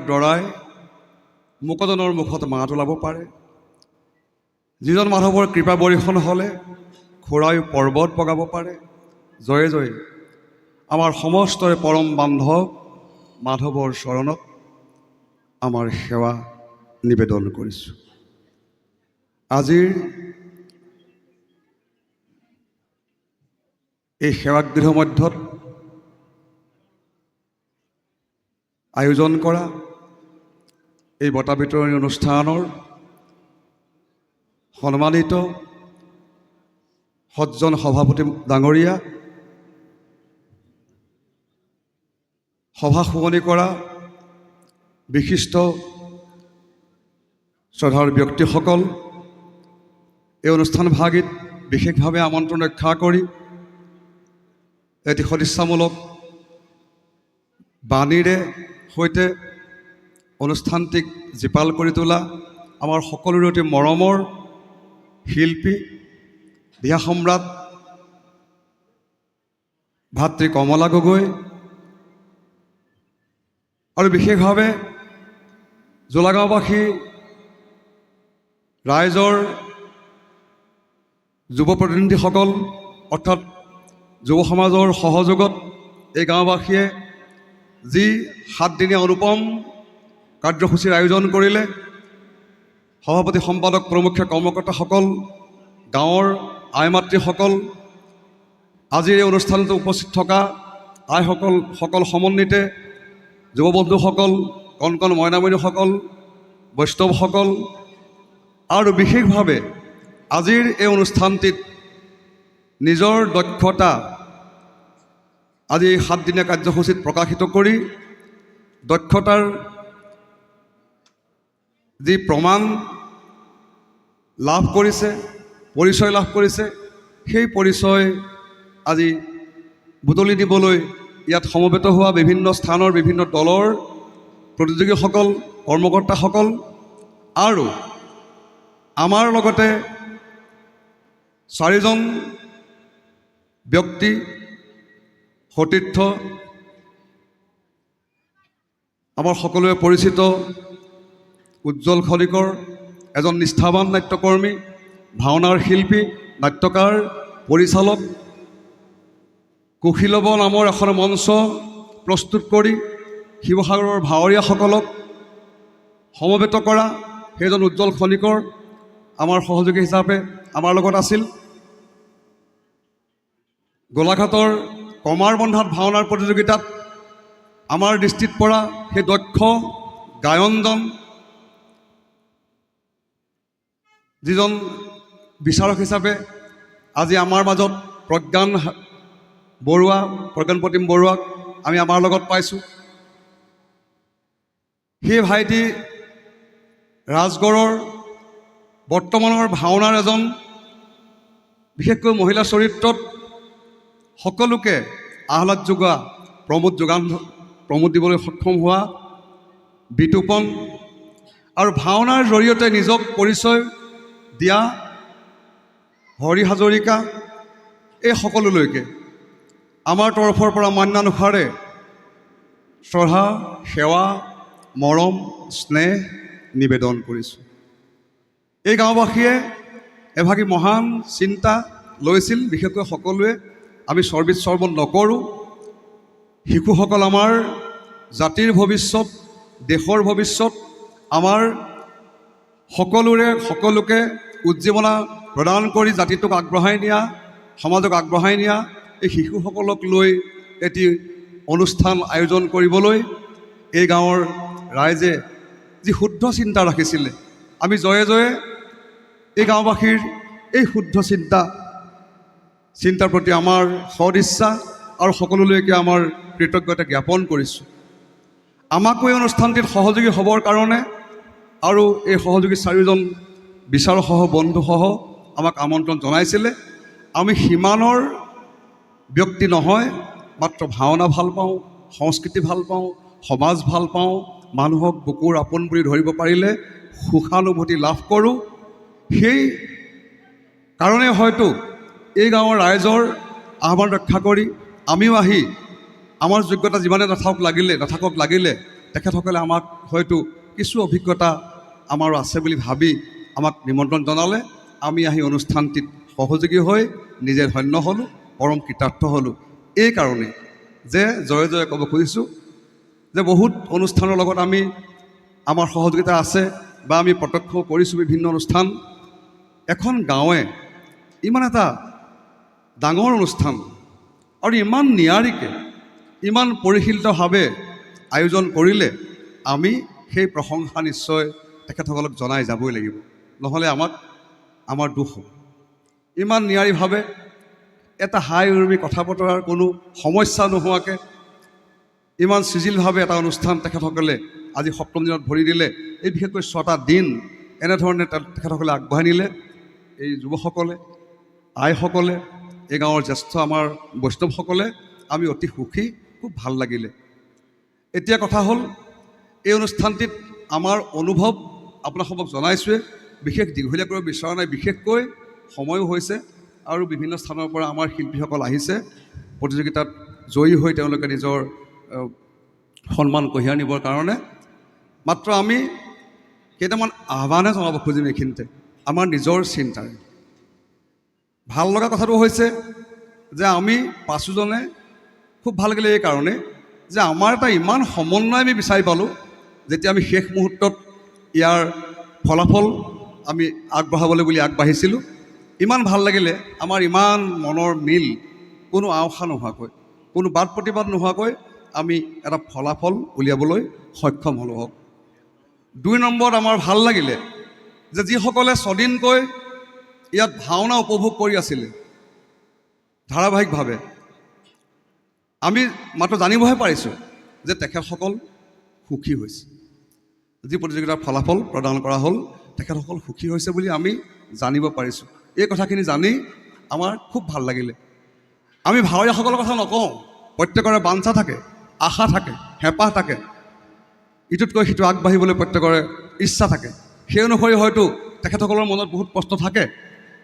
দ্বাৰাই মুকজনৰ মুখত মাত ওলাব পাৰে। যিজন মাধৱৰ কৃপা বৰিষণ হ'লে খুৰাই পৰ্বত বগাব পাৰে। জয়ে জয়ে আমাৰ সমস্তৰে পৰম বান্ধৱ মাধৱৰ চৰণত আমাৰ সেৱা নিবেদন কৰিছোঁ। আজিৰ এই সেৱাগৃহ মধ্যত আয়োজন কৰা এই বঁটা বিতৰণী অনুষ্ঠানৰ সন্মানিত সজ্জন সভাপতি ডাঙৰীয়া, সভা শুৱনি কৰা বিশিষ্ট শ্ৰদ্ধাৰ ব্যক্তিসকল, এই অনুষ্ঠানভাগিত বিশেষভাৱে আমন্ত্ৰণ ৰক্ষা কৰি এটি সদিচ্ছামূলক বাণীৰে সৈতে অনুষ্ঠানটিক জীপাল কৰি তোলা আমাৰ সকলোৰে অতি মৰমৰ শিল্পী দিহা সম্ৰাট ভাতৃ কমলা গগৈ আৰু বিশেষভাৱে জোলাগাঁওবাসী ৰাইজৰ যুৱ প্ৰতিনিধিসকল অৰ্থাৎ যুৱ সমাজৰ সহযোগত এই গাঁওবাসীয়ে যি 7 দিনীয়া অনুপম কাৰ্যসূচীৰ আয়োজন কৰিলে, সভাপতি সম্পাদক প্ৰমুখ্য কৰ্মকৰ্তাসকল, গাঁৱৰ আই মাতৃসকল, আজিৰ এই অনুষ্ঠানটো উপস্থিত থকা আইসকল সমন্বিতে, যুৱ বন্ধুসকল, কণ কণ মইনামণিসকল, বৈষ্ণৱসকল আৰু বিশেষভাৱে আজিৰ এই অনুষ্ঠানটিত নিজৰ দক্ষতা আজি 7 দিনীয়া কাৰ্যসূচীত প্ৰকাশিত কৰি দক্ষতাৰ যি প্ৰমাণ লাভ কৰিছে, পৰিচয় লাভ কৰিছে, সেই পৰিচয় আজি বুটলি দিবলৈ ইয়াত সমবেত হোৱা বিভিন্ন স্থানৰ বিভিন্ন দলৰ প্ৰতিযোগীসকল, কৰ্মকৰ্তাসকল আৰু আমাৰ লগতে 4জন ব্যক্তি সতীৰ্থ, আমাৰ সকলোৱে পৰিচিত উজ্জ্বল খনিকৰ, এজন নিষ্ঠাৱান নাট্যকৰ্মী, ভাওনাৰ শিল্পী, নাট্যকাৰ, পৰিচালক, কুশীলৱ নামৰ এখন মঞ্চ প্ৰস্তুত কৰি শিৱসাগৰৰ ভাৱৰীয়াসকলক সমবেত কৰা সেইজন উজ্জ্বল খনিকৰ আমাৰ সহযোগী হিচাপে আমাৰ লগত আছিল। গোলাঘাটৰ কমাৰ বন্ধাত ভাওনাৰ প্ৰতিযোগিতাত আমাৰ দৃষ্টিত পৰা সেই দক্ষ গায়নজন, যিজন বিচাৰক হিচাপে আজি আমাৰ মাজত প্ৰজ্ঞানপ্ৰতিম বৰুৱাক আমি আমাৰ লগত পাইছোঁ। সেই ভাইটি ৰাজগড়ৰ বৰ্তমানৰ ভাওনাৰ এজন বিশেষকৈ মহিলা চৰিত্ৰত সকলোকে আহ্লাদ যোগোৱা প্ৰমোদ দিবলৈ সক্ষম হোৱা বিতোপন আৰু ভাওনাৰ জৰিয়তে নিজক পৰিচয় দিয়া হৰি হাজৰিকা, এই সকলোলৈকে আমাৰ তৰফৰ পৰা মান্যানুসাৰে শ্ৰদ্ধা, সেৱা, মৰম, স্নেহ নিবেদন কৰিছোঁ। এই গাঁওবাসীয়ে এভাগী মহান চিন্তা লৈছিল, বিশেষকৈ সকলোৱে আমি চৰ্বিত চৰ্বণ নকৰোঁ। শিশুসকল আমাৰ জাতিৰ ভৱিষ্যত, দেশৰ ভৱিষ্যত, আমাৰ সকলোকে উজ্জীৱনা প্ৰদান কৰি জাতিটোক আগবঢ়াই নিয়া, সমাজক আগবঢ়াই নিয়া এই শিশুসকলক লৈ এটি অনুষ্ঠান আয়োজন কৰিবলৈ এই গাঁৱৰ ৰাইজে যি শুদ্ধ চিন্তা ৰাখিছিলে, আমি জয়ে জয়ে এই গাঁওবাসীৰ এই শুদ্ধ চিন্তাৰ প্ৰতি আমাৰ সদিচ্ছা আৰু সকলোলৈকে আমাৰ কৃতজ্ঞতা জ্ঞাপন কৰিছোঁ। আমাকো এই অনুষ্ঠানটিত সহযোগী হ'বৰ কাৰণে আৰু এই সহযোগী 4জন বিচাৰকসহ বন্ধুসহ আমাক আমন্ত্ৰণ জনাইছিলে। আমি সিমানৰ ব্যক্তি নহয়, মাত্ৰ ভাওনা ভাল পাওঁ, সংস্কৃতি ভাল পাওঁ, সমাজ ভাল পাওঁ, মানুহক বুকুৰ আপোন বুলি ধৰিব পাৰিলে সুখানুভূতি লাভ কৰোঁ। সেই কাৰণে হয়তো এই গাঁৱৰ ৰাইজৰ আহ্বান ৰক্ষা কৰি আমিও আহি আমাৰ যোগ্যতা যিমানে নাথাকক লাগিলে তেখেতসকলে আমাক হয়তো কিছু অভিজ্ঞতা আমাৰো আছে বুলি ভাবি আমাক নিমন্ত্ৰণ জনালে। আমি আহি অনুষ্ঠানটিত সহযোগী হৈ নিজে ধন্য হ'লোঁ, পৰম কৃতাৰ্থ হ'লোঁ। এই কাৰণে যে জয়ে জয়ে ক'ব খুজিছোঁ যে বহুত অনুষ্ঠানৰ লগত আমাৰ সহযোগিতা আছে বা আমি প্ৰত্যক্ষ কৰিছোঁ বিভিন্ন অনুষ্ঠান। এখন গাঁৱে ইমান এটা ডাঙৰ অনুষ্ঠান আৰু ইমান নিয়াৰিকৈ ইমান পৰিশীলিতভাৱে আয়োজন কৰিলে আমি সেই প্ৰশংসা নিশ্চয় তেখেতসকলক জনাই যাবই লাগিব, নহ'লে আমাৰ দুখ হ'ব। ইমান নিয়াৰিভাৱে এটা হাই উৰুমি কথা বতৰাৰ কোনো সমস্যা নোহোৱাকৈ ইমান চিজিলভাৱে এটা অনুষ্ঠান তেখেতসকলে আজি সপ্তম দিনত ভৰি দিলে। এই বিশেষকৈ 6টা দিন এনেধৰণে তেখেতসকলে আগবঢ়াই নিলে। এই যুৱকসকলে, আইসকলে, এই গাঁৱৰ জ্যেষ্ঠ আমাৰ বৈষ্ণৱসকলে আমি অতি সুখী, খুব ভাল লাগিলে। এতিয়া কথা হ'ল এই অনুষ্ঠানটিত আমাৰ অনুভৱ আপোনালোকক জনাইছোঁৱে, বিশেষ দীঘলীয়া কৰিব বিচৰা নাই। বিশেষকৈ সময়ো হৈছে আৰু বিভিন্ন স্থানৰ পৰা আমাৰ শিল্পীসকল আহিছে প্ৰতিযোগিতাত জয়ী হৈ তেওঁলোকে নিজৰ সন্মান কঢ়িয়াই নিবৰ কাৰণে। মাত্ৰ আমি কেইটামান আহ্বানে জনাব খুজিম এইখিনিতে আমাৰ নিজৰ চিন্তাৰে। ভাল লগা কথাটো হৈছে যে আমি পাঁচোজনে খুব ভাল লাগিলে এই কাৰণে যে আমাৰ এটা ইমান সমন্বয় আমি বিচাৰি পালোঁ। যেতিয়া আমি শেষ মুহূৰ্তত ইয়াৰ ফলাফল আমি আগবঢ়াবলৈ বুলি আগবাঢ়িছিলোঁ, ইমান ভাল লাগিলে। আমাৰ ইমান মনৰ মিল, কোনো আওসা নোহোৱাকৈ, কোনো বাদ প্ৰতিবাদ নোহোৱাকৈ আমি এটা ফলাফল উলিয়াবলৈ সক্ষম হ'লোঁ হওক। 2 নম্বৰত আমাৰ ভাল লাগিলে যে যিসকলে 6 দিনকৈ ইয়াত ভাওনা উপভোগ কৰি আছিলে ধাৰাবাহিকভাৱে, আমি মাত্ৰ জানিবহে পাৰিছোঁ যে তেখেতসকল সুখী হৈছে। যি প্ৰতিযোগিতাৰ ফলাফল প্ৰদান কৰা হ'ল তেখেতসকল সুখী হৈছে বুলি আমি জানিব পাৰিছোঁ। এই কথাখিনি জানি আমাৰ খুব ভাল লাগিলে। আমি ভাৱৰীয়াসকলৰ কথা নকওঁ, প্ৰত্যেকৰে বাঞ্ছা থাকে, আশা থাকে, হেঁপাহ থাকে, ইটোতকৈ সিটো আগবাঢ়িবলৈ প্ৰত্যেকৰে ইচ্ছা থাকে। সেই অনুসৰি হয়তো তেখেতসকলৰ মনত বহুত প্ৰশ্ন থাকে।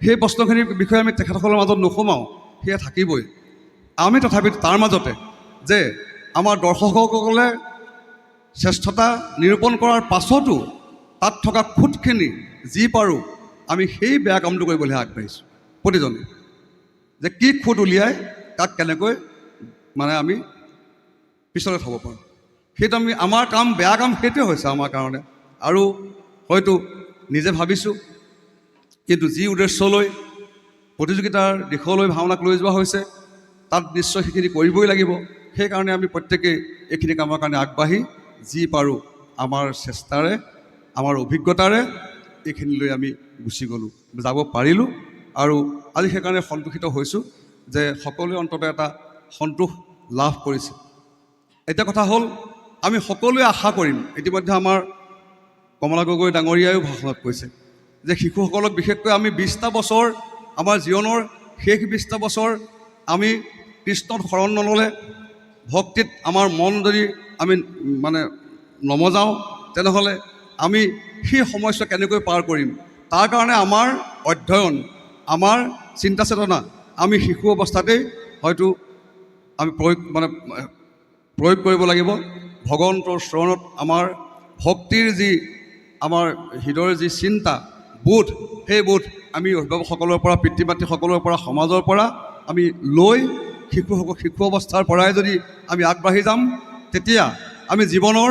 সেই প্ৰশ্নখিনিৰ বিষয়ে আমি তেখেতসকলৰ মাজত নোসোমাওঁ, সেয়া থাকিবই। আমি তথাপিতো তাৰ মাজতে যে আমাৰ দৰ্শকসকলে শ্ৰেষ্ঠতা নিৰূপণ কৰাৰ পাছতো তাত থকা খুঁটখিনি যি পাৰোঁ আমি সেই বেয়া কামটো কৰিবলৈহে আগবাঢ়িছোঁ প্ৰতিজনে। যে কি খুঁট উলিয়াই তাক কেনেকৈ আমি পিছলৈ থ'ব পাৰোঁ, সেইটো আমাৰ কাম, বেয়া কাম সেইটোৱে হৈছে আমাৰ কাৰণে। আৰু হয়তো নিজে ভাবিছোঁ, কিন্তু যি উদ্দেশ্যলৈ প্ৰতিযোগিতাৰ দিশলৈ ভাওনাক লৈ যোৱা হৈছে তাত নিশ্চয় সেইখিনি কৰিবই লাগিব। সেইকাৰণে আমি প্ৰত্যেকেই এইখিনি কামৰ কাৰণে আগবাঢ়ি যি পাৰোঁ আমাৰ চেষ্টাৰে, আমাৰ অভিজ্ঞতাৰে এইখিনিলৈ আমি গুচি গ'লোঁ, যাব পাৰিলোঁ। আৰু আজি সেইকাৰণে সন্তোষিত হৈছোঁ যে সকলোৱে অন্ততঃ এটা সন্তোষ লাভ কৰিছে। এতিয়া কথা হ'ল আমি সকলোৱে আশা কৰিম, ইতিমধ্যে আমাৰ কমলা গগৈ ডাঙৰীয়ায়ো ভাষণত কৈছে যে শিশুসকলক বিশেষকৈ আমি 20টা বছৰ, আমাৰ জীৱনৰ শেষ 20টা বছৰ আমি কৃষ্ণত শৰণ নল'লে, ভক্তিত আমাৰ মন যদি আমি নমজাওঁ, তেনেহ'লে আমি সেই সময়ছোৱা কেনেকৈ পাৰ কৰিম? তাৰ কাৰণে আমাৰ অধ্যয়ন, আমাৰ চিন্তা চেতনা আমি শিশু অৱস্থাতেই হয়তো আমি প্ৰয়োগ কৰিব লাগিব। ভগৱন্তৰ চৰণত আমাৰ ভক্তিৰ যি আমাৰ হৃদয়ৰ যি চিন্তা, বোধ, সেই বোধ আমি অভিভাৱকসকলৰ পৰা, পিতৃ মাতৃসকলৰ পৰা, সমাজৰ পৰা আমি লৈ শিশু অৱস্থাৰ পৰাই যদি আমি আগবাঢ়ি যাম, তেতিয়া আমি জীৱনৰ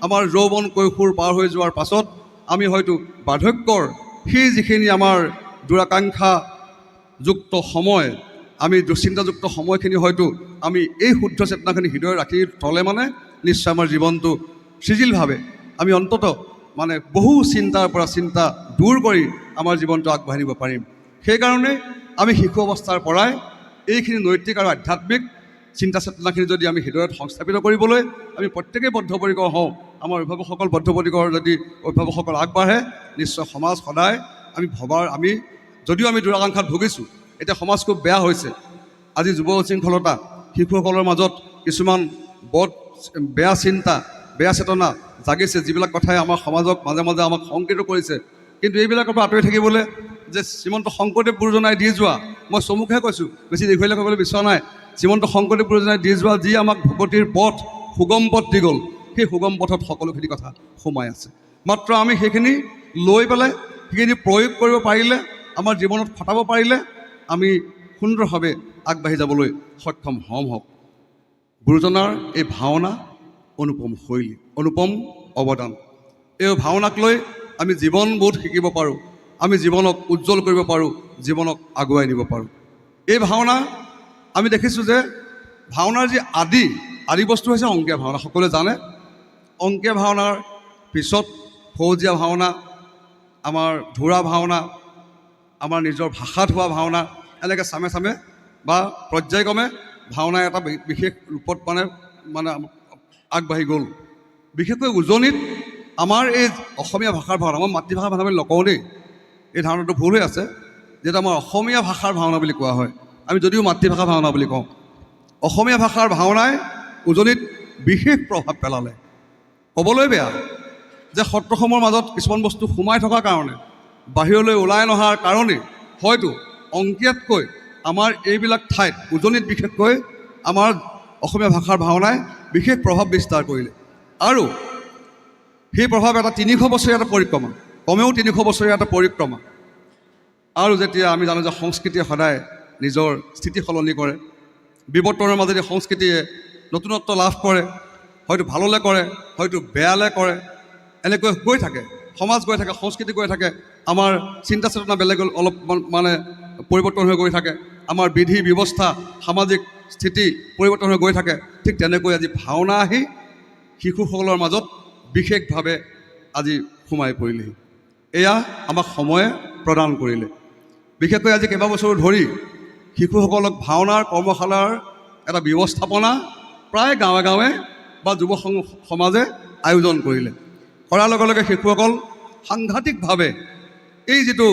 আমাৰ যৌৱন কৈশোৰ পাৰ হৈ যোৱাৰ পাছত আমি হয়তো বাৰ্ধক্যৰ সেই যিখিনি আমাৰ দুৰাকাংক্ষাযুক্ত সময়, আমি দুশ্চিন্তাযুক্ত সময়খিনি হয়তো আমি এই শুদ্ধ চেতনাখিনি হৃদয় ৰাখি থ'লে নিশ্চয় আমাৰ জীৱনটো সৃজিলভাৱে আমি অন্ততঃ বহু চিন্তাৰ পৰা চিন্তা দূৰ কৰি আমাৰ জীৱনটো আগবাঢ়ি নিব পাৰিম। সেইকাৰণে আমি শিশু অৱস্থাৰ পৰাই এইখিনি নৈতিক আৰু আধ্যাত্মিক চিন্তা চেতনাখিনি যদি আমি হৃদয়ত সংস্থাপিত কৰিবলৈ আমি প্ৰত্যেকেই বদ্ধপৰিকৰ হওঁ, আমাৰ অভিভাৱকসকল বদ্ধপৰিকৰ যদি অভিভাৱকসকল আগবাঢ়ে, নিশ্চয় সমাজ সদায় আমি যদিও আমি দুৰাকাংক্ষাত ভুগিছোঁ, এতিয়া সমাজ খুব বেয়া হৈছে। আজি যুৱ উশৃংখলতা, শিশুসকলৰ মাজত কিছুমান বেয়া চিন্তা, বেয়া চেতনা জাগিছে, যিবিলাক কথাই আমাৰ সমাজক মাজে মাজে আমাক শংকিত কৰিছে। কিন্তু এইবিলাকৰ পৰা আঁতৰি থাকিবলৈ যে শ্ৰীমন্ত শংকৰদেৱ গুৰুজনাই দি যোৱা, মই চমুকহে কৈছোঁ, বেছি দীঘলীয়া কৰিবলৈ বিচৰা নাই, শ্ৰীমন্ত শংকৰদেৱ গুৰুজনাই দি যোৱা যি আমাক ভকতিৰ পথ, সুগম পথ দি গ'ল, সেই সুগম পথত সকলোখিনি কথা সোমাই আছে। মাত্ৰ আমি সেইখিনি লৈ পেলাই সেইখিনি প্ৰয়োগ কৰিব পাৰিলে, আমাৰ জীৱনত খটাব পাৰিলে আমি সুন্দৰভাৱে আগবাঢ়ি যাবলৈ সক্ষম হওক। গুৰুজনাৰ এই ভাওনা অনুপম শৈলী, অনুপম অৱদান। এই ভাওনাক লৈ আমি জীৱনবোধ শিকিব পাৰোঁ, আমি জীৱনক উজ্জ্বল কৰিব পাৰোঁ, জীৱনক আগুৱাই নিব পাৰোঁ। এই ভাওনা আমি দেখিছোঁ যে ভাওনাৰ যি আদি বস্তু হৈছে অংকীয়া ভাওনা। সকলোৱে জানে অংকীয়া ভাওনাৰ পিছত ফৌজীয়া ভাওনা, আমাৰ ধুৰা ভাওনা, আমাৰ নিজৰ ভাষাত হোৱা ভাওনা, এনেকৈ চামে চামে বা পৰ্যায়ক্ৰমে ভাওনা এটা বিশেষ ৰূপত মানে আগবাঢ়ি গ'ল। বিশেষকৈ উজনিত আমাৰ এই অসমীয়া ভাষাৰ ভাওনা, মই মাতৃভাষাৰ ভাওনা বুলি নকওঁ দেই, এই ধাৰণাটো ভুল হৈ আছে। যিহেতু আমাৰ অসমীয়া ভাষাৰ ভাওনা বুলি কোৱা হয়, আমি যদিও মাতৃভাষা ভাওনা বুলি কওঁ, অসমীয়া ভাষাৰ ভাওনাই উজনিত বিশেষ প্ৰভাৱ পেলালে। ক'বলৈ বেয়া যে সত্ৰসমূহৰ মাজত কিছুমান বস্তু সোমাই থকাৰ কাৰণে, বাহিৰলৈ ওলাই নহাৰ কাৰণে হয়তো অংকীয়াতকৈ আমাৰ এইবিলাক ঠাইত উজনিত বিশেষকৈ আমাৰ অসমীয়া ভাষাৰ ভাওনাই বিশেষ প্ৰভাৱ বিস্তাৰ কৰিলে। আৰু সেই প্ৰভাৱ এটা 300 বছৰীয়া এটা পৰিক্ৰমা, কমেও 300 বছৰীয়া এটা পৰিক্ৰমা। আৰু যেতিয়া আমি জানো যে সংস্কৃতিয়ে সদায় নিজৰ স্থিতি সলনি কৰে, বিৱৰ্তনৰ মাজেদি সংস্কৃতিয়ে নতুনত্ব লাভ কৰে, হয়তো ভাললৈ কৰে, হয়তো বেয়ালৈ কৰে, এনেকৈ গৈ থাকে, সমাজ গৈ থাকে, সংস্কৃতি গৈ থাকে, আমাৰ চিন্তা চেতনা বেলেগ অলপ মানে পৰিৱৰ্তন হৈ গৈ থাকে, আমাৰ বিধি ব্যৱস্থা সামাজিক স্থিতি পৰিৱৰ্তন হৈ গৈ থাকে। ঠিক তেনেকৈ আজি ভাওনা আহি শিশুসকলৰ মাজত বিশেষভাৱে আজি সোমাই পৰিলেহি। এয়া আমাক সময়ে প্ৰদান কৰিলে। বিশেষকৈ আজি কেইবাবছৰো ধৰি শিশুসকলক ভাওনাৰ কৰ্মশালাৰ এটা ব্যৱস্থাপনা প্ৰায় গাঁৱে গাঁৱে বা যুৱ সমাজে আয়োজন কৰিলে। কৰাৰ লগে লগে শিশুসকল সাংঘাতিকভাৱে এই যিটো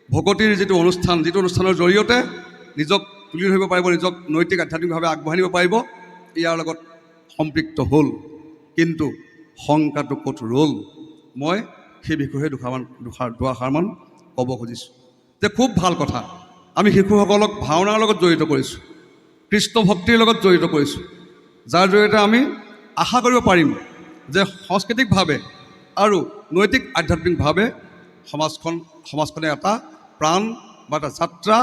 ভকতিৰ যিটো অনুষ্ঠান, যিটো অনুষ্ঠানৰ জৰিয়তে নিজক তুলি ধৰিব পাৰিব, নিজক নৈতিক আধ্যাত্মিকভাৱে আগবঢ়াই নিব পাৰিব, ইয়াৰ লগত সম্পৃক্ত হ'ল। কিন্তু শংকাটো ক'ত ৰ'ল, মই সেই বিষয়ে দুআষাৰমান ক'ব খুজিছোঁ। যে খুব ভাল কথা, আমি শিশুসকলক ভাওনাৰ লগত জড়িত কৰিছোঁ, কৃষ্ণ ভক্তিৰ লগত জড়িত কৰিছোঁ, যাৰ জৰিয়তে আমি আশা কৰিব পাৰিম যে সাংস্কৃতিকভাৱে আৰু নৈতিক আধ্যাত্মিকভাৱে সমাজখনে এটা প্ৰাণ বা এটা যাত্ৰা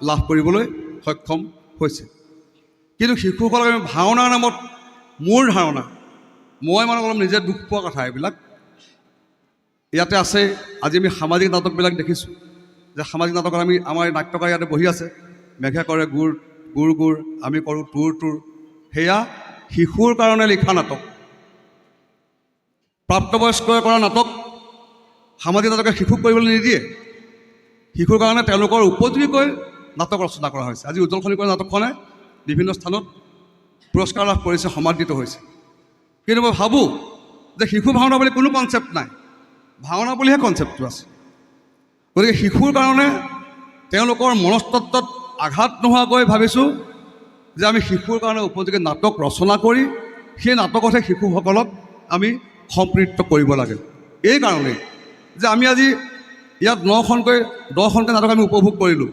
লাভ কৰিবলৈ সক্ষম হৈছে। কিন্তু শিশুসকলক আমি ভাওনাৰ নামত, মোৰ ধাৰণা, মই মানে অলপ নিজে দুখ পোৱা কথা এইবিলাক ইয়াতে আছে। আজি আমি সামাজিক নাটকবিলাক দেখিছোঁ যে সামাজিক নাটকত আমাৰ নাট্যকাৰ ইয়াতে বহি আছে, মেঘে কৰে গুৰ গুৰ গুৰ, আমি কৰোঁ তোৰ তোৰ। সেয়া শিশুৰ কাৰণে লিখা নাটক, প্ৰাপ্তবয়স্কই কৰা নাটক। সামাজিক নাটকে শিশুক কৰিবলৈ নিদিয়ে, শিশুৰ কাৰণে তেওঁলোকৰ উপযোগীকৈ নাটক ৰচনা কৰা হৈছে। আজি উজ্জ্বল খনিকৰ নাটকখনে বিভিন্ন স্থানত পুৰস্কাৰ লাভ কৰিছে, সমাদৃত হৈছে। কিন্তু মই ভাবোঁ যে শিশু ভাওনা বুলি কোনো কনচেপ্ট নাই, ভাওনা বুলিহে কনচেপ্টটো আছে। গতিকে শিশুৰ কাৰণে তেওঁলোকৰ মনস্তত্বত আঘাত নোহোৱাকৈ ভাবিছোঁ যে আমি শিশুৰ কাৰণে উপযোগী নাটক ৰচনা কৰি সেই নাটকতহে শিশুসকলক আমি সম্পৃক্ত কৰিব লাগে। এই কাৰণেই যে আমি আজি ইয়াত 9খনকৈ 10খনকৈ নাটক আমি উপভোগ কৰিলোঁ।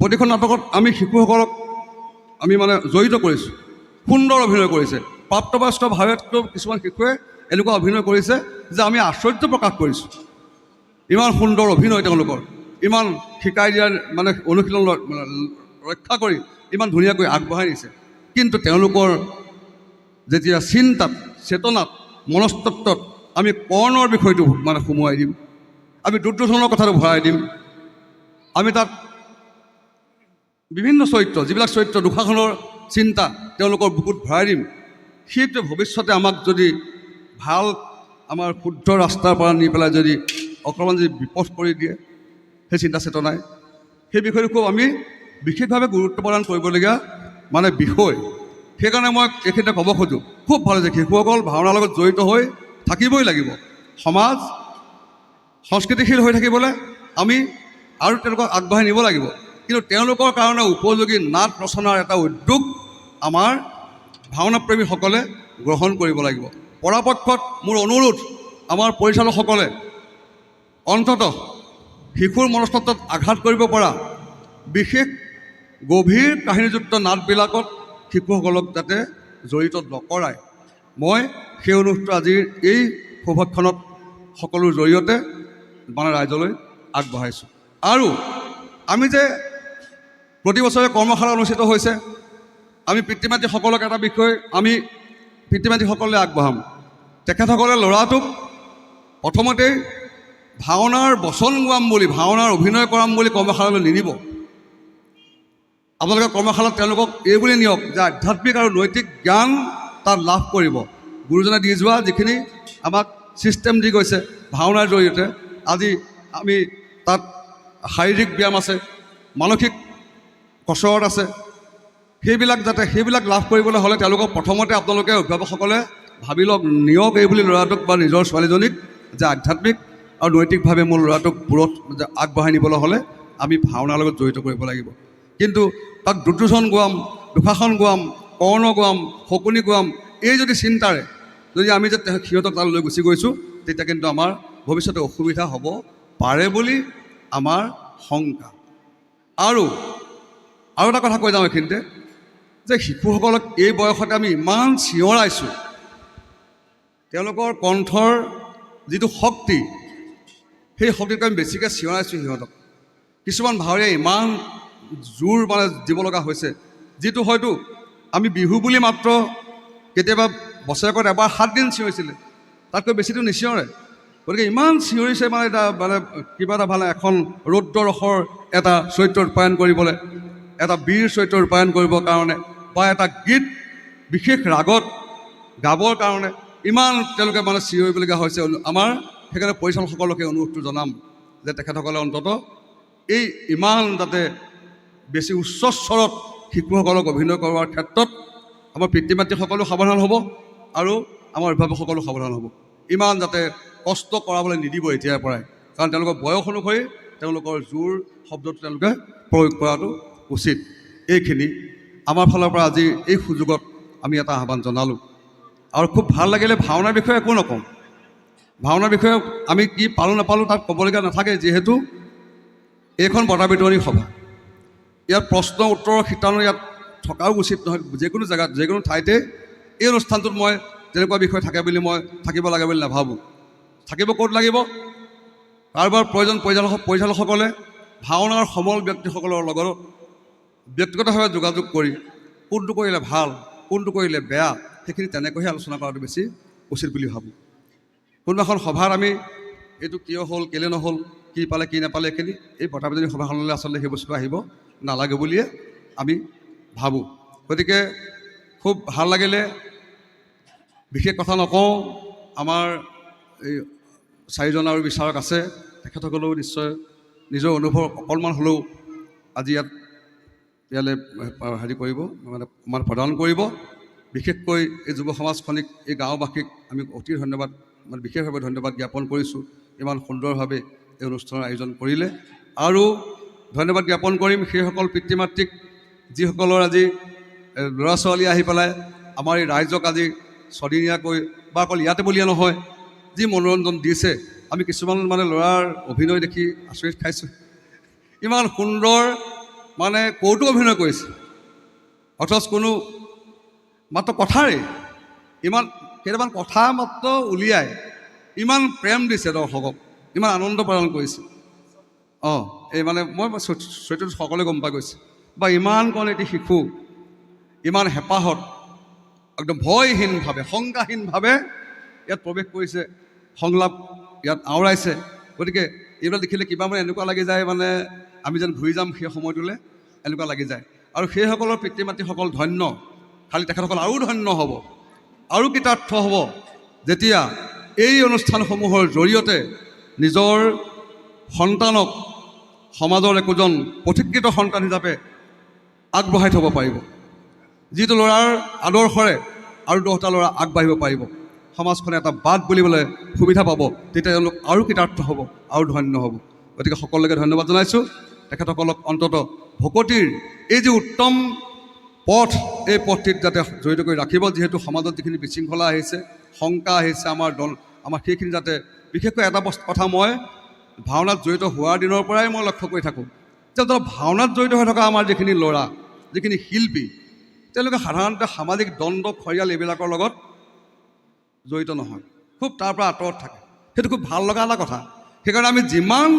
প্ৰতিখন নাটকত আমি শিশুসকলক আমি মানে জড়িত কৰিছোঁ, সুন্দৰ অভিনয় কৰিছে। প্ৰাপ্তবয়স্ক ভাৰতকৈ কিছুমান শিশুৱে এনেকুৱা অভিনয় কৰিছে যে আমি আশ্চৰ্য প্ৰকাশ কৰিছোঁ। ইমান সুন্দৰ অভিনয় তেওঁলোকৰ, ইমান শিকাই দিয়াৰ মানে অনুশীলন ৰক্ষা কৰি ইমান ধুনীয়াকৈ আগবঢ়াই নিছে। কিন্তু তেওঁলোকৰ যেতিয়া চিন্তাত, চেতনাত, মনস্তত্বত আমি কৰ্ণৰ বিষয়টো মানে সোমোৱাই দিম, আমি দুৰ্যোধনৰ কথাটো ভৰাই দিম, আমি তাত বিভিন্ন চৰিত্ৰ, যিবিলাক চৰিত্ৰ দুঃশাসনৰ চিন্তা তেওঁলোকৰ বুকুত ভৰাই দিম। সেইটো ভৱিষ্যতে আমাক যদি ভাল আমাৰ শুদ্ধ ৰাস্তাৰ পৰা নি পেলাই যদি অকণমান যদি বিপদ কৰি দিয়ে সেই চিন্তা চেতনাই, সেই বিষয়টো খুব আমি বিশেষভাৱে গুৰুত্ব প্ৰদান কৰিবলগীয়া মানে বিষয়। সেইকাৰণে মই এইখিনিতে ক'ব খোজোঁ, খুব ভাল যে শিশুসকল ভাওনাৰ লগত জড়িত হৈ থাকিবই লাগিব। সমাজ সংস্কৃতিশীল হৈ থাকিবলৈ আমি আৰু তেওঁলোকক আগবঢ়াই নিব লাগিব। কিন্তু তেওঁলোকৰ কাৰণে উপযোগী নাট ৰচনাৰ এটা উদ্যোগ আমাৰ ভাওনাপ্ৰেমীসকলে গ্ৰহণ কৰিব লাগিব। পৰাপক্ষত মোৰ অনুৰোধ, আমাৰ পৰিচালকসকলে অন্ততঃ শিশুৰ মনস্তত্বত আঘাত কৰিব পৰা বিশেষ গভীৰ কাহিনীযুক্ত নাটবিলাকত শিশুসকলক যাতে জড়িত নকৰায়, মই সেই অনুৰোধটো আজিৰ এই সৌভাগ্যখনত সকলোৰ জৰিয়তে মানে ৰাইজলৈ আগবঢ়াইছোঁ। আৰু আমি যে প্ৰতি বছৰে কৰ্মশালা অনুষ্ঠিত হৈছে, আমি পিতৃ মাতৃসকলক এটা বিষয় আমি পিতৃ মাতৃসকলে আগবঢ়াম। তেখেতসকলে ল'ৰাটোক প্ৰথমতেই ভাওনাৰ বচন গোৱাম বুলি, ভাওনাৰ অভিনয় কৰাম বুলি কৰ্মশালালৈ নিনিব। আপোনালোকে কৰ্মশালাত তেওঁলোকক এই বুলি নিয়ক যে আধ্যাত্মিক আৰু নৈতিক জ্ঞান তাত লাভ কৰিব। গুৰুজনে দি যোৱা যিখিনি আমাক ছিষ্টেম দি গৈছে ভাওনাৰ জৰিয়তে, আজি আমি তাত শাৰীৰিক ব্যায়াম আছে, মানসিক কচৰত আছে, সেইবিলাক লাভ কৰিবলৈ হ'লে তেওঁলোকক প্ৰথমতে আপোনালোকে অভিভাৱকসকলে ভাবি লওক, নিয়ক এই বুলি ল'ৰাটোক বা নিজৰ ছোৱালীজনীক যে আধ্যাত্মিক আৰু নৈতিকভাৱে মোৰ ল'ৰাটোক পুৰত আগবঢ়াই নিবলৈ হ'লে আমি ভাওনাৰ লগত জড়িত কৰিব লাগিব। কিন্তু তাক দুৰ্যোধন গোৱাম, দুষাসন গোৱাম, কৰ্ণ গোৱাম, শকুনি গোৱাম, এই যদি চিন্তাৰে যদি আমি যে সিহঁতক তালৈ লৈ গুচি গৈছোঁ, তেতিয়া কিন্তু আমাৰ ভৱিষ্যতে অসুবিধা হ'ব পাৰে বুলি আমাৰ শংকা। আৰু এটা কথা কৈ যাওঁ এইখিনিতে, যে শিশুসকলক এই বয়সতে আমি ইমান চিঞৰাইছোঁ, তেওঁলোকৰ কণ্ঠৰ যিটো শক্তি, সেই শক্তিটো আমি বেছিকৈ চিঞৰাইছোঁ সিহঁতক। কিছুমান ভাৱৰীয়াই ইমান জোৰ মানে দিব লগা হৈছে, যিটো হয়তো আমি বিহু বুলি মাত্ৰ কেতিয়াবা বছৰেকত এবাৰ 7 দিন চিঞৰিছিলে, তাতকৈ বেছিটো নিচিঞৰে। গতিকে ইমান চিঞৰিছে মানে এটা মানে কিবা এটা ভাল এখন ৰৌদ্ৰৰসৰ এটা চৰিত্ৰ ৰূপায়ণ কৰিবলৈ, এটা বীৰ চৰিত্ৰ ৰূপায়ণ কৰিবৰ কাৰণে, বা এটা গীত বিশেষ ৰাগত গাবৰ কাৰণে ইমান তেওঁলোকে মানে চিঞৰিবলগীয়া হৈছে। আমাৰ সেইকাৰণে পৰিচালকসকলকে অনুৰোধটো জনাম যে তেখেতসকলে অন্ততঃ এই ইমান যাতে বেছি উচ্চ স্বৰত শিশুসকলক অভিনয় কৰোৱাৰ ক্ষেত্ৰত আমাৰ পিতৃ মাতৃসকলো সাৱধান হ'ব আৰু আমাৰ অভিভাৱকসকলো সাৱধান হ'ব। ইমান যাতে কষ্ট কৰাবলৈ নিদিব এতিয়াৰ পৰাই, কাৰণ তেওঁলোকৰ বয়স অনুসৰি তেওঁলোকৰ জোৰ শব্দটো তেওঁলোকে প্ৰয়োগ কৰাটো উচিত। এইখিনি আমাৰ ফালৰ পৰা আজি এই সুযোগত আমি এটা আহ্বান জনালোঁ। আৰু খুব ভাল লাগিলে, ভাওনাৰ বিষয়ে একো নকওঁ, ভাওনাৰ বিষয়ে আমি কি পালোঁ নাপালোঁ তাত ক'বলগীয়া নাথাকে, যিহেতু এইখন বঁটা বিতৰণী সভা। ইয়াত প্ৰশ্ন উত্তৰৰ শিতানো ইয়াত থকাও উচিত নহয়। যিকোনো জেগাত যিকোনো ঠাইতে এই অনুষ্ঠানটোত মই তেনেকুৱা বিষয় থাকে বুলি মই থাকিব লাগে বুলি নাভাবোঁ। থাকিব ক'ত লাগিব, কাৰোবাৰ প্ৰয়োজন পৰিচালকসকলে ভাওনাৰ সমল ব্যক্তিসকলৰ লগত ব্যক্তিগতভাৱে যোগাযোগ কৰি কোনটো কৰিলে ভাল, কোনটো কৰিলে বেয়া, সেইখিনি তেনেকৈহে আলোচনা কৰাটো বেছি উচিত বুলি ভাবোঁ। কোনোবাখন সভাত আমি এইটো কিয় হ'ল, কেলৈ নহ'ল, কি পালে কি নাপালে, এইখিনি এই বঁটা বিতৰণী সভাখনলৈ আচলতে সেই বস্তুটো আহিব নালাগে বুলিয়ে আমি ভাবোঁ। গতিকে খুব ভাল লাগিলে, বিশেষ কথা নকওঁ। আমাৰ এই 4জন আৰু বিচাৰক আছে, তেখেতসকলেও নিশ্চয় নিজৰ অনুভৱ অকণমান হ'লেও আজি ইয়ালৈ কৰিব, মানে প্ৰদান কৰিব। বিশেষকৈ এই যুৱ সমাজখনিক, এই গাঁওবাসীক আমি অতি ধন্যবাদ, মানে বিশেষভাৱে ধন্যবাদ জ্ঞাপন কৰিছোঁ, ইমান সুন্দৰভাৱে এই অনুষ্ঠানৰ আয়োজন কৰিলে। আৰু ধন্যবাদ জ্ঞাপন কৰিম সেইসকল পিতৃ মাতৃক, যিসকলৰ আজি ল'ৰা ছোৱালী আহি পেলাই আমাৰ এই ৰাইজক আজি ছদিনীয়াকৈ বা অকল ইয়াতে বুলিয়ে নহয়, যি মনোৰঞ্জন দিছে। আমি কিছুমান মানে ল'ৰাৰ অভিনয় দেখি আচৰিত খাইছোঁ, ইমান সুন্দৰ মানে কৌতুক অভিনয় কৰিছে, অথচ কোনো মাত্ৰ কথাৰে ইমান কেইটামান কথা মাত্ৰ উলিয়াই ইমান প্ৰেম দিছে দৰ্শকক, ইমান আনন্দ প্ৰদান কৰিছে। এই মানে মই চৰিত্ৰটো সকলোৱে গম পাই গৈছে। বা ইমানকণ এটি শিশু ইমান হেঁপাহত একদম ভয়হীনভাৱে, শংকাহীনভাৱে ইয়াত প্ৰৱেশ কৰিছে, সংলাপ ইয়াত আওৰাইছে। গতিকে এইবিলাক দেখিলে কিবা মানে এনেকুৱা লাগি যায়, মানে আমি যেন ঘূৰি যাম সেই সময়টোলৈ, এনেকুৱা লাগি যায়। আৰু সেইসকলৰ পিতৃ মাতৃসকল ধন্য, খালি তেখেতসকল আৰু ধন্য হ'ব, আৰু কৃতাৰ্থ হ'ব, যেতিয়া এই অনুষ্ঠানসমূহৰ জৰিয়তে নিজৰ সন্তানক সমাজৰ একোজন পথিকৃত সন্তান হিচাপে আগবঢ়াই থ'ব পাৰিব। যিটো ল'ৰাৰ আদৰ্শৰে আৰু 10টা ল'ৰা আগবাঢ়িব পাৰিব, সমাজখনে এটা বাট বুলিবলৈ সুবিধা পাব, তেতিয়া তেওঁলোক আৰু কৃতাৰ্থ হ'ব, আৰু ধন্য হ'ব। গতিকে সকলোকে ধন্যবাদ জনাইছোঁ। তেখেতসকলক অন্ততঃ ভকতিৰ এই যি উত্তম পথ, এই পথটিত যাতে জড়িত কৰি ৰাখিব। যিহেতু সমাজত যিখিনি বিশৃংখলা আহিছে, শংকা আহিছে, আমাৰ সেইখিনি যাতে, বিশেষকৈ এটা কথা মই ভাওনাত জড়িত হোৱাৰ দিনৰ পৰাই মই লক্ষ্য কৰি থাকোঁ যে ভাওনাত জড়িত হৈ থকা আমাৰ যিখিনি ল'ৰা, যিখিনি শিল্পী, তেওঁলোকে সাধাৰণতে সামাজিক দ্বন্দ্ব খৰিয়াল এইবিলাকৰ লগত জড়িত নহয়, খুব তাৰ পৰা আঁতৰত থাকে। সেইটো খুব ভাল লগা এটা কথা। সেইকাৰণে আমি যিমান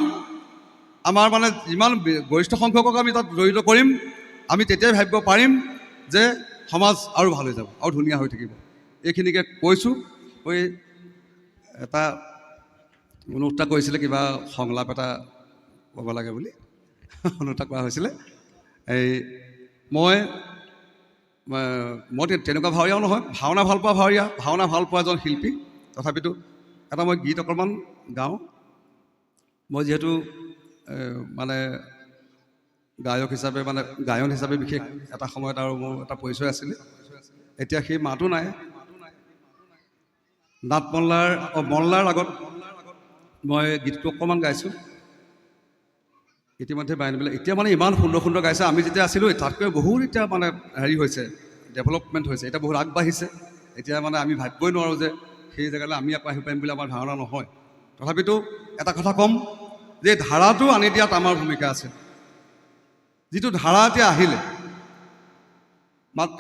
আমাৰ মানে যিমান গৰিষ্ঠ সংখ্যকক আমি তাত জড়িত কৰিম, আমি তেতিয়াই ভাবিব পাৰিম যে সমাজ আৰু ভাল হৈ যাব আৰু ধুনীয়া হৈ থাকিব। এইখিনিকে কৈছোঁ। কৈ এটা অনুৰোধ এটা কৰিছিলে, কিবা সংলাপ এটা ক'ব লাগে বুলি অনুৰোধ এটা কৰা হৈছিলে। মই তেনেকুৱা ভাৱৰীয়াও নহয়, ভাওনা ভাল পোৱা ভাৱৰীয়া, ভাওনা ভাল পোৱা এজন শিল্পী। তথাপিতো এটা মই গীত অকণমান গাওঁ। মই যিহেতু মানে গায়ক হিচাপে মানে গায়ন হিচাপে বিশেষ এটা সময়ত আৰু মোৰ এটা পৰিচয় আছিলে। এতিয়া সেই মাতো নাই। নাট মল্লাৰ আগত মই গীতটো অকণমান গাইছোঁ। ইতিমধ্যে বাইনবিলাক এতিয়া মানে ইমান সুন্দৰ সুন্দৰ গাইছে। আমি যেতিয়া আছিলোঁ তাতকৈ বহুত এতিয়া মানে হেৰি হৈছে, ডেভেলপমেণ্ট হৈছে, এতিয়া বহুত আগবাঢ়িছে। এতিয়া মানে আমি ভাবিবই নোৱাৰোঁ যে সেই জেগালৈ আমি আকৌ আহিব পাৰিম বুলি আমাৰ ধাৰণা নহয়। তথাপিতো এটা কথা ক'ম যে ধাৰাটো আনি দিয়াত আমাৰ ভূমিকা আছে। যিটো ধাৰা এতিয়া আহিলে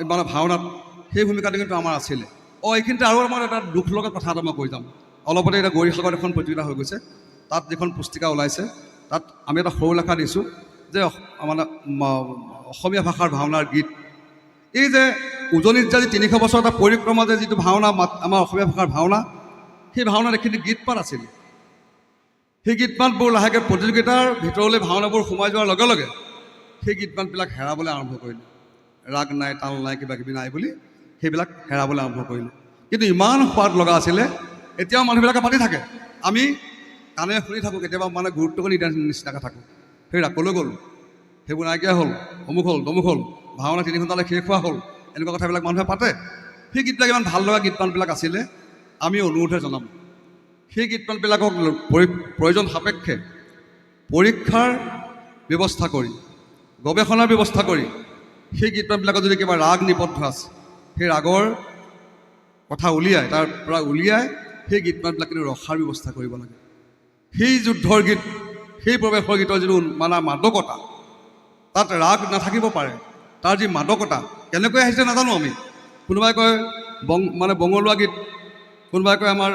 মানে ভাওনাত, সেই ভূমিকাটো কিন্তু আমাৰ আছিলে। এইখিনিতে আৰু আমাৰ এটা দুখ লগা কথা এটা মই কৈ যাম। অলপতে এতিয়া গৌৰীসাগৰত এখন প্ৰতিযোগিতা হৈ গৈছে। তাত যিখন পুস্তিকা ওলাইছে, তাত আমি এটা সৰু লেখা দিছোঁ যে মানে অসমীয়া ভাষাৰ ভাওনাৰ গীত, এই যে উজনিত যে 300 বছৰ এটা পৰিক্ৰমা যে যিটো ভাওনা আমাৰ অসমীয়া ভাষাৰ ভাওনা, সেই ভাওনাত এইখিনি গীতপাত আছিলে। সেই গীতমাতবোৰ লাহেকৈ প্ৰতিযোগিতাৰ ভিতৰলৈ ভাওনাবোৰ সোমাই যোৱাৰ লগে লগে সেই গীতমাতবিলাক হেৰাবলৈ আৰম্ভ কৰিলে। ৰাগ নাই, তাল নাই, কিবা কিবি নাই বুলি সেইবিলাক হেৰাবলৈ আৰম্ভ কৰিলে। কিন্তু ইমান সোৱাদ লগা আছিলে, এতিয়াও মানুহবিলাকে পাতি থাকে। আমি কাণে শুনি থাকোঁ, কেতিয়াবা মানে গুৰুত্ব নিদিয়াৰ নিচিনাকৈ থাকোঁ। সেই ৰাকলৈ গ'ল, সেইবোৰ নাইকিয়া হ'ল, অমুক হ'ল, তমুক হ'ল, ভাওনা 3 ঘণ্টালৈ শেষ হোৱা হ'ল, এনেকুৱা কথাবিলাক মানুহে পাতে। সেই গীতবিলাক ইমান ভাল লগা গীতমাতবিলাক আছিলে। আমি অনুৰোধে জনাম, সেই গীতমাতবিলাকক প্ৰয়োজন সাপেক্ষে পৰীক্ষাৰ ব্যৱস্থা কৰি, গৱেষণাৰ ব্যৱস্থা কৰি, সেই গীতমাতবিলাকত যদি কিবা ৰাগ নিবদ্ধ আছে, সেই ৰাগৰ কথা উলিয়াই, তাৰ পৰা উলিয়াই সেই গীতমাতবিলাক কিন্তু ৰখাৰ ব্যৱস্থা কৰিব লাগে। সেই যুদ্ধৰ গীত, সেই প্ৰৱেশৰ গীতৰ যিটো মানে মাদকতা, তাত ৰাগ নাথাকিব পাৰে, তাৰ যি মাদকতা কেনেকৈ আহিছে নাজানো আমি। কোনোবাই কয় মানে বঙলোৱা গীত, কোনোবাই কয় আমাৰ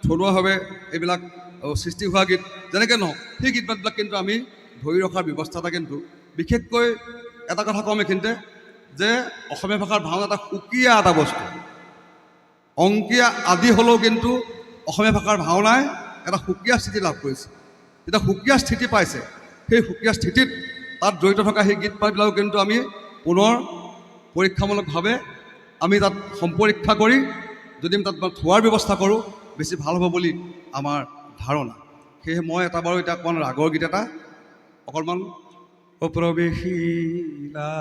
থলুৱাভাৱে এইবিলাক সৃষ্টি হোৱা গীত, যেনেকৈ নহওক সেই গীতমাতবিলাক কিন্তু আমি ধৰি ৰখাৰ ব্যৱস্থা এটা কিন্তু বিশেষকৈ এটা কথা ক'ম এইখিনিতে যে অসমীয়া ভাষাৰ ভাওনা এটা সুকীয়া এটা বস্তু। অংকীয়া আদি হ'লেও কিন্তু অসমীয়া ভাষাৰ ভাওনাই এটা সুকীয়া স্থিতি লাভ কৰিছে। যেতিয়া সুকীয়া স্থিতি পাইছে, সেই সুকীয়া স্থিতিত তাত জড়িত থকা সেই গীতমাতবিলাকো কিন্তু আমি পুনৰ পৰীক্ষামূলকভাৱে আমি তাত সম্পৰীক্ষা কৰি যদি আমি তাত থোৱাৰ ব্যৱস্থা কৰোঁ, বেছি ভাল হ'ব বুলি আমাৰ ধাৰণা। সেয়েহে মই এটা বাৰু এতিয়া অকণমান ৰাগৰ গীত এটা অকণমান প্ৰৱেশিলা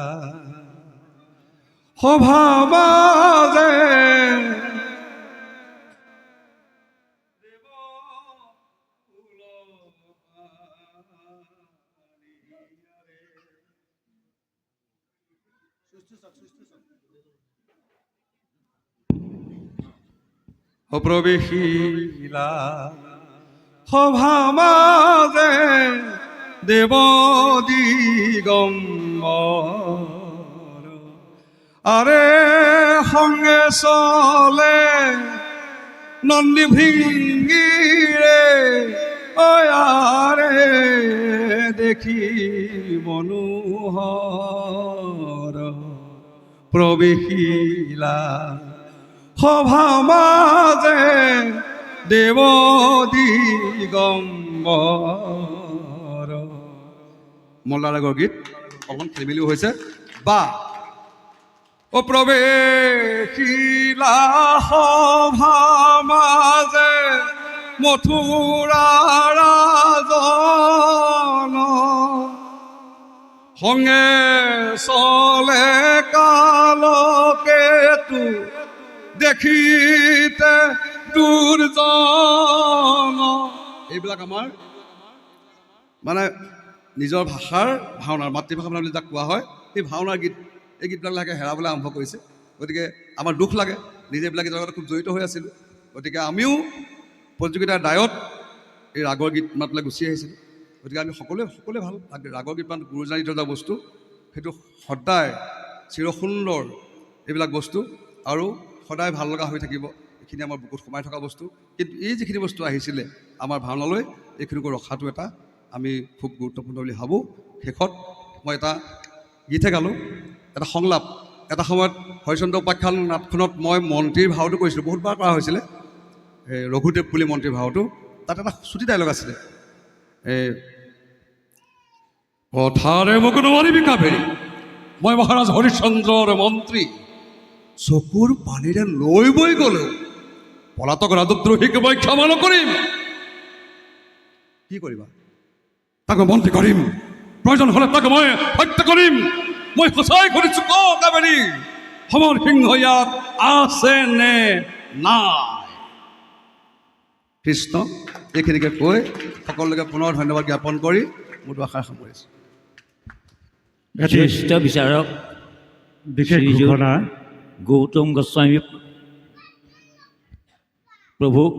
সভা মাজে প্ৰৱেশিলা সভা মাজে দেৱ দিগম্বৰ, আৰে সংগে চলে নন্দী ভৃঙ্গীৰে, আৰে দেখি মনোহৰ প্ৰৱেশিলা সভা মাজে দেৱ দিগম্বৰ। মল্লাৰ আগৰ গীত অকণমান খেলিমেলিও হৈছে। বা প্ৰৱেশিলা সভা মাজে মথুৰা ৰাজন, সংগে চলে কালকেতু দেখিতে দুৰ্জন। এইবিলাক আমাৰ মানে নিজৰ ভাষাৰ ভাওনাৰ মাতৃভাষা ভাওনা বুলি যাক কোৱা হয়, সেই ভাওনাৰ গীত। এই গীতবিলাক লাহে হেৰাবলৈ আৰম্ভ কৰিছে। গতিকে আমাৰ দুখ লাগে, নিজে এইবিলাক গীতৰ লগত খুব জড়িত হৈ আছিলোঁ। গতিকে আমিও প্ৰতিযোগিতাৰ দায়ত এই ৰাগৰ গীত মাতলৈ গুচি আহিছিলোঁ। গতিকে আমি সকলোৱে ভাল ৰাগৰ গীত মাত গুৰুজনাই থৈ যোৱা বস্তু, সেইটো সদায় চিৰসুন্দৰ এইবিলাক বস্তু আৰু সদায় ভাল লগা হৈ থাকিব। এইখিনি আমাৰ বুকুত সোমাই থকা বস্তু, কিন্তু এই যিখিনি বস্তু আহিছিলে আমাৰ ভাওনালৈ, এইখিনিকো ৰখাটো এটা আমি খুব গুৰুত্বপূৰ্ণ বুলি ভাবোঁ। শেষত মই এটা গীতহে গালোঁ, এটা সংলাপ। এটা সময়ত হৰিচন্দ্ৰ উপাখ্যান নাটখনত মই মন্ত্ৰীৰ ভাওটো কৰিছিলোঁ, বহুতবাৰ কৰা হৈছিলে, ৰঘুদেৱ বুলি মন্ত্ৰীৰ ভাওটো। তাত এটা চুটি ডাইলগ আছিলে, কথাৰে মোক নোৱাৰিবি কাবেৰী, মই মহাৰাজ হৰিশ্চন্দ্ৰৰ মন্ত্ৰী, চকুৰ পানীৰে লৈ বৈ গ'লেও পলাতক ৰাজদ্ৰোহীক মই ক্ষমা নকৰিম। কি কৰিবা? তাক মই মন্ত্ৰী কৰিম, প্ৰয়োজন হ'লে তাক মই হত্যা কৰিম। মই সঁচাই কৰিছোঁ, ক কাবেৰী, সমৰ সিংহ ইয়াত আছে নে নাই? কৃষ্ণ। এইখিনিকে কৈ সকলোকে পুনৰ ধন্যবাদ জ্ঞাপন কৰি মোৰ দুআষাৰ সামৰিছোঁ। জ্যেষ্ঠ বিচাৰক বিশেষ শ্ৰীযুত ঘোষণা গৌতম গোস্বামী প্ৰভুক